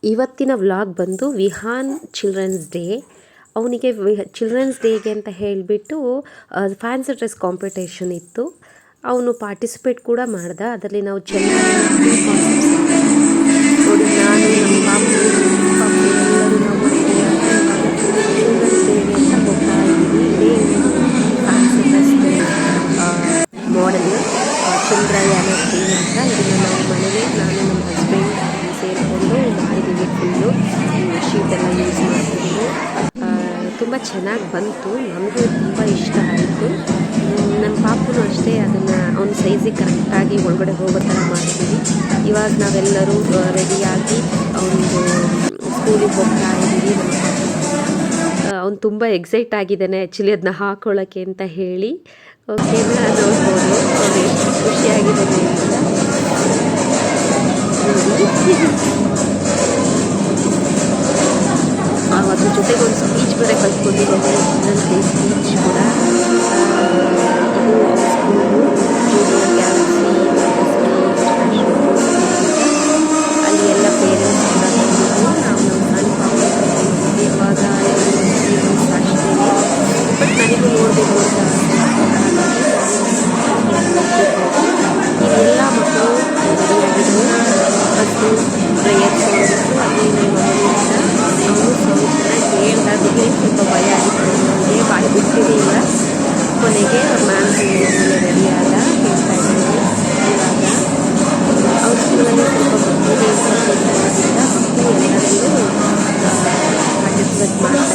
ಇವತ್ತಿನ ವ್ಲಾಗ್ ಬಂದು Vihaan children's day. ಅವನಿಗೆ ಚಿಲ್ಡ್ರನ್ಸ್ ಡೇಗೆ ಅಂತ ಹೇಳಿಬಿಟ್ಟು ಫ್ಯಾನ್ಸಿ ಡ್ರೆಸ್ ಕಾಂಪಿಟೇಷನ್ ಇತ್ತು. ಅವನು ಪಾರ್ಟಿಸಿಪೇಟ್ ಕೂಡ ಮಾಡ್ದ. ಅದರಲ್ಲಿ ನಾವು ಚೆನ್ನಾಗಿ ಕಾನ್ಸೆಪ್ಟ್ಸ್ ನೋಡಿ, ನಾನು ನಮ್ಮ ಪಾಪು ಎಲ್ಲರೂ ನಾವು ರೆಡಿಯಾಗಿ ಇವಾಗ ಚಿಲ್ಡ್ರನ್ಸ್ ಡೇಗೆ ಅಂತ ಹೋಗ್ತಾ ಇದ್ದೀವಿ. ಇದೇ ಫ್ಯಾನ್ಸಿ ಡ್ರೆಸ್ ಮಾಡೆಲ್ ಚಂದ್ರಯಾನ 3 ಅಂತ. ಇದನ್ನು ನಾವು ಮನೆಗೆ ನಾನು ನಮ್ಮ ಹಸ್ಬೆಂಡ್ ಸೇರಿಕೊಂಡು ಮಾಡಿದ್ದೀವಿ. ಫುಲ್ಲು ಶೀಟೆಲ್ಲ ಯೂಸ್ ಮಾಡಿಕೊಂಡು ತುಂಬ ಚೆನ್ನಾಗಿ ಬಂತು. ನಮಗೂ ತುಂಬ ಇಷ್ಟ ಆಯಿತು. ನನ್ನ ಪಾಪುನೂ ಅಷ್ಟೇ ಅದನ್ನು ಅವನ ಸೈಜಿಗೆ ಕರೆಕ್ಟಾಗಿ ಒಳಗಡೆ ಹೋಗೋ ಥರ ಮಾಡ್ತೀವಿ. ಇವಾಗ ನಾವೆಲ್ಲರೂ ರೆಡಿಯಾಗಿ ಅವನಿಗೆ ಸ್ಕೂಲಿಗೆ ಹೋಗ್ತಾ ಇದ್ದೀವಿ. ಅವನು ತುಂಬ ಎಕ್ಸೈಟ್ ಆಗಿದ್ದಾನೆ ಆ್ಯಕ್ಚುಲಿ ಅದನ್ನ ಹಾಕೊಳ್ಳೋಕ್ಕೆ ಅಂತ ಹೇಳಿ. ಓಕೆನಾ, ನೋಡ್ಬೋದು ಅವನು ಎಷ್ಟು ಖುಷಿಯಾಗಿದ್ದಾನೆ ಅಂತ ಅದ್ರ ಜೊತೆಗೆ ಒಂದು ಸ್ಪೀಚ್ ಬೇರೆ ಕಲ್ತ್ಕೊಂಡಿದ್ದೇನೆ. ಚಿಲ್ಡ್ರನ್ಸ್ ಡೇ ಸ್ಪೀಚ್ ಕೂಡ. ಇದು ಸ್ಕೂಲು ಜೂನಿಯರ್ ಗ್ಯಾಲಕ್ಸಿ ಅಲ್ಲಿ ಎಲ್ಲ ಪೇರೆಂಟ್ಸ್ ಕೂಡ ಬಂದಿದ್ದು. ನಾವು ನಮ್ಮ ಸಣ್ಣ ಪಾಪ ಕರ್ಕೊಂಡಿದ್ವಿ. ಅವಾಗ ಅಷ್ಟೇ, ಬಟ್ ನನಗೂ ನೋಡಬೇಕು ಅಂತ ಇದೆಲ್ಲ ಮಕ್ಕಳು ರೆಡಿಯಾಗಿದ್ದು. ಮತ್ತು ಪ್ರೇಯರ್ಸ್ ಹೋಗಿತ್ತು. ಅಲ್ಲಿ ನಮ್ಮ ಮನೆಯಿಂದ ಅವನು ಚೆನ್ನಾಗಿ ಹೇಳ್ದ. ಅದಕ್ಕೆ ಸ್ವಲ್ಪ ಭಯ ಆಗಿತ್ತು ನನಗೆ, ಬಾಯಿ ಬಿಟ್ಟಿದೆ ಇಲ್ಲ. ಕೊನೆಗೆ ಮ್ಯಾಮ್ ರೆಡಿ ಆದ. ಹೇಳ್ತಾ ಇದ್ದೀನಿ ಇವಾಗ ಅವ್ರ ಸ್ಕೂಲಲ್ಲಿ ಸ್ವಲ್ಪ ಮಕ್ಕಳಿಗೆ ಇಂಟ್ರೆಸ್ಟ್ ಮಕ್ಕಳು ಎಲ್ಲರಿಗೂ ಪಾರ್ಟಿಸಿಪೇಟ್ ಮಾಡ್ತಾರೆ.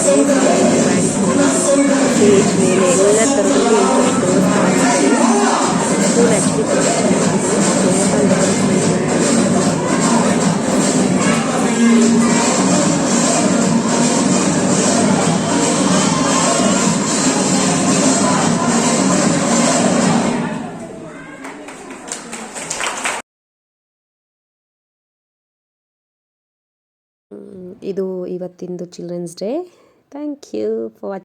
ಸ್ಟೇಜ್ ಮೇಲೆ ಎಲ್ಲ ಥರದ್ದು ಇಂಟ್ರೆಸ್ಟ್ ತೋರಿಸ್ತಾ ಇರ್ತಾರೆ. ಸ್ಕೂಲ್ ಆ್ಯಕ್ಚುಲಿ ತುಂಬ ಚೆನ್ನಾಗಿದೆ. ಇದು ಇವತ್ತಿಂದು Children's Day. Thank you for watching.